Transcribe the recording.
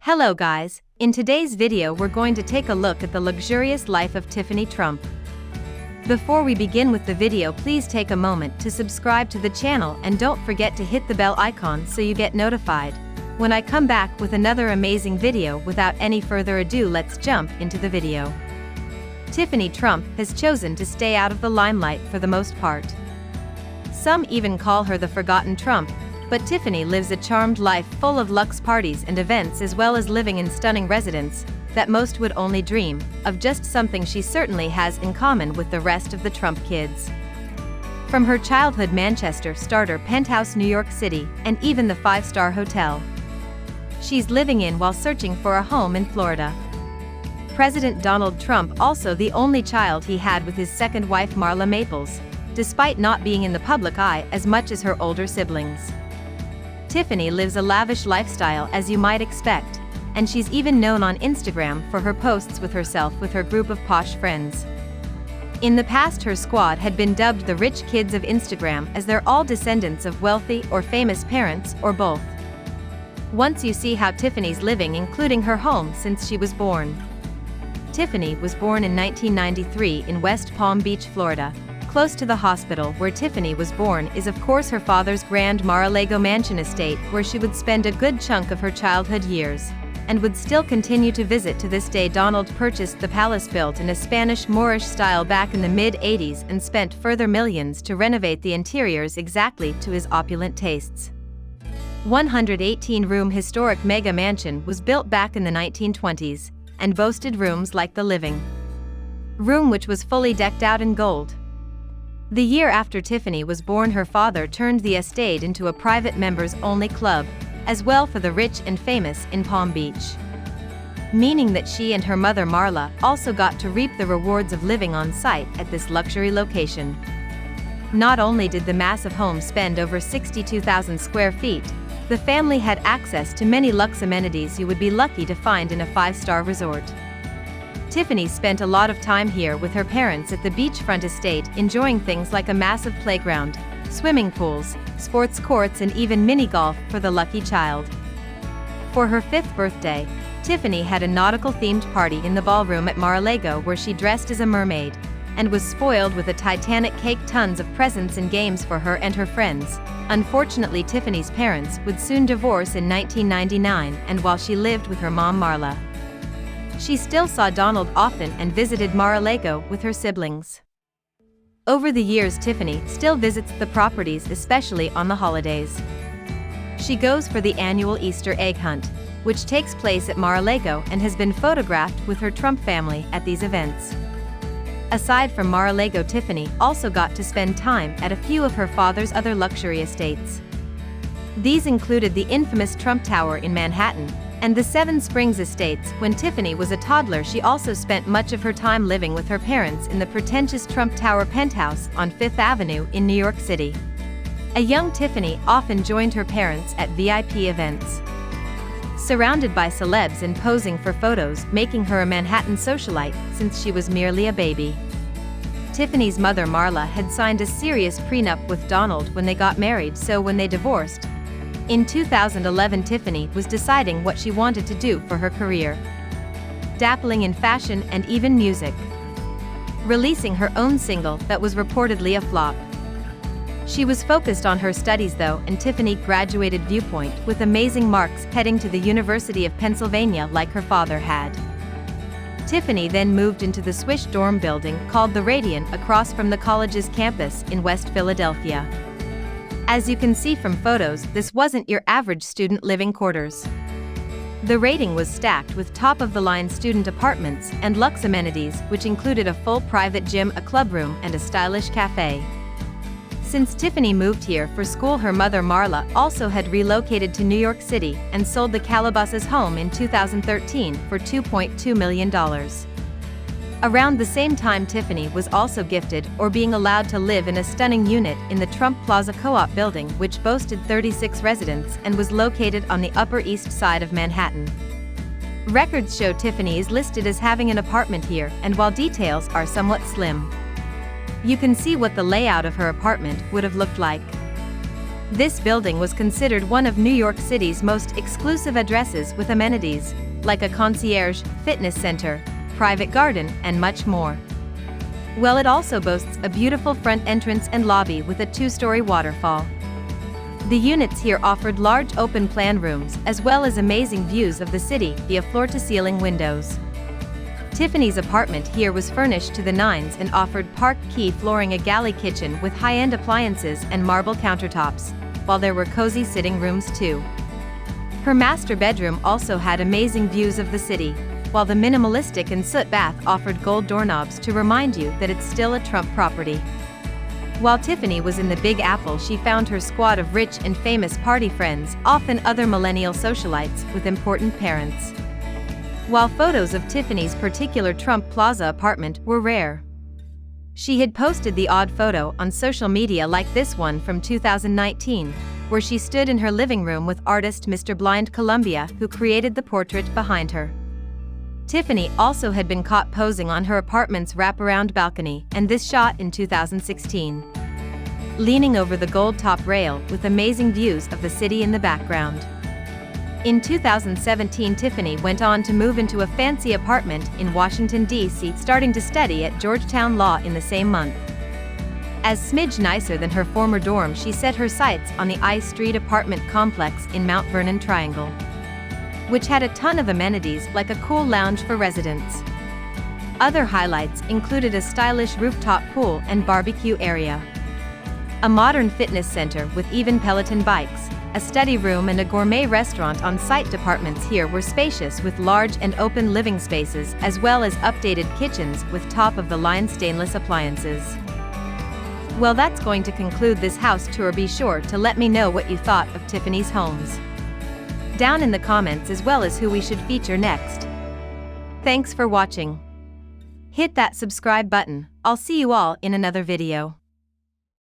Hello guys, in today's video we're going to take a look at the luxurious life of Tiffany Trump. Before we begin with the video, please take a moment to subscribe to the channel and don't forget to hit the bell icon so you get notified when I come back with another amazing video. Without any further ado, let's jump into the video. Tiffany Trump has chosen to stay out of the limelight for the most part. Some even call her the forgotten Trump, but Tiffany lives a charmed life full of luxe parties and events, as well as living in stunning residence that most would only dream of. Just something she certainly has in common with the rest of the Trump kids. From her childhood Manchester starter penthouse, New York City, and even the five-star hotel she's living in while searching for a home in Florida. President Donald Trump also the only child he had with his second wife Marla Maples, despite not being in the public eye as much as her older siblings. Tiffany lives a lavish lifestyle, as you might expect, and she's even known on Instagram for her posts with herself with her group of posh friends. In the past, her squad had been dubbed the rich kids of Instagram, as they're all descendants of wealthy or famous parents, or both. Once you see how Tiffany's living, including her home since she was born. Tiffany was born in 1993 in West Palm Beach, Florida. Close to the hospital where Tiffany was born is of course her father's Grand Mar-a-Lago mansion estate, where she would spend a good chunk of her childhood years, and would still continue to visit to this day. Donald purchased the palace built in a Spanish Moorish style back in the mid-80s and spent further millions to renovate the interiors exactly to his opulent tastes. 118-room historic mega mansion was built back in the 1920s, and boasted rooms like the living room, which was fully decked out in gold. The year after Tiffany was born, her father turned the estate into a private members-only club, as well for the rich and famous in Palm Beach. Meaning that she and her mother Marla also got to reap the rewards of living on site at this luxury location. Not only did the massive home spend over 62,000 square feet, the family had access to many luxe amenities you would be lucky to find in a five-star resort. Tiffany spent a lot of time here with her parents at the beachfront estate, enjoying things like a massive playground, swimming pools, sports courts, and even mini-golf for the lucky child. For her 5th birthday, Tiffany had a nautical-themed party in the ballroom at Mar-a-Lago, where she dressed as a mermaid, and was spoiled with a Titanic cake. Tons of presents and games for her and her friends. Unfortunately, Tiffany's parents would soon divorce in 1999, and while she lived with her mom Marla, she still saw Donald often and visited Mar-a-Lago with her siblings. Over the years, Tiffany still visits the properties, especially on the holidays. She goes for the annual Easter egg hunt, which takes place at Mar-a-Lago, and has been photographed with her Trump family at these events. Aside from Mar-a-Lago, Tiffany also got to spend time at a few of her father's other luxury estates. These included the infamous Trump Tower in Manhattan, and the Seven Springs Estates. When Tiffany was a toddler, she also spent much of her time living with her parents in the pretentious Trump Tower penthouse on 5th Avenue in New York City. A young Tiffany often joined her parents at VIP events, surrounded by celebs and posing for photos, making her a Manhattan socialite since she was merely a baby. Tiffany's mother Marla had signed a serious prenup with Donald when they got married, so when they divorced in 2011, Tiffany was deciding what she wanted to do for her career, dabbling in fashion and even music, releasing her own single that was reportedly a flop. She was focused on her studies though, and Tiffany graduated Viewpoint with amazing marks, heading to the University of Pennsylvania like her father had. Tiffany then moved into the swish dorm building called the Radiant across from the college's campus in West Philadelphia. As you can see from photos, this wasn't your average student living quarters. The rating was stacked with top-of-the-line student apartments and luxe amenities, which included a full private gym, a club room, and a stylish cafe. Since Tiffany moved here for school, her mother Marla also had relocated to New York City and sold the Calabasas home in 2013 for $2.2 million. Around the same time, Tiffany was also gifted or being allowed to live in a stunning unit in the Trump Plaza Co-op building, which boasted 36 residents and was located on the Upper East Side of Manhattan. Records show Tiffany is listed as having an apartment here, and while details are somewhat slim, you can see what the layout of her apartment would have looked like. This building was considered one of New York City's most exclusive addresses with amenities, like a concierge, fitness center, private garden, and much more. Well, it also boasts a beautiful front entrance and lobby with a 2-story waterfall. The units here offered large open-plan rooms as well as amazing views of the city via floor-to-ceiling windows. Tiffany's apartment here was furnished to the nines and offered park key flooring, a galley kitchen with high-end appliances and marble countertops, while there were cozy sitting rooms too. Her master bedroom also had amazing views of the city, while the minimalistic and soot bath offered gold doorknobs to remind you that it's still a Trump property. While Tiffany was in the Big Apple, she found her squad of rich and famous party friends, often other millennial socialites with important parents. While photos of Tiffany's particular Trump Plaza apartment were rare, she had posted the odd photo on social media, like this one from 2019, where she stood in her living room with artist Mr. Blind Columbia, who created the portrait behind her. Tiffany also had been caught posing on her apartment's wraparound balcony, and this shot in 2016. Leaning over the gold top rail with amazing views of the city in the background. In 2017, Tiffany went on to move into a fancy apartment in Washington, D.C., starting to study at Georgetown Law in the same month. As smidge nicer than her former dorm, she set her sights on the I Street apartment complex in Mount Vernon Triangle, which had a ton of amenities like a cool lounge for residents. Other highlights included a stylish rooftop pool and barbecue area, a modern fitness center with even Peloton bikes, a study room, and a gourmet restaurant on site. Departments here were spacious with large and open living spaces, as well as updated kitchens with top-of-the-line stainless appliances. Well, that's going to conclude this house tour. Be sure to let me know what you thought of Tiffany's homes down in the comments, as well as who we should feature next. Thanks for watching. Hit that subscribe button. I'll see you all in another video.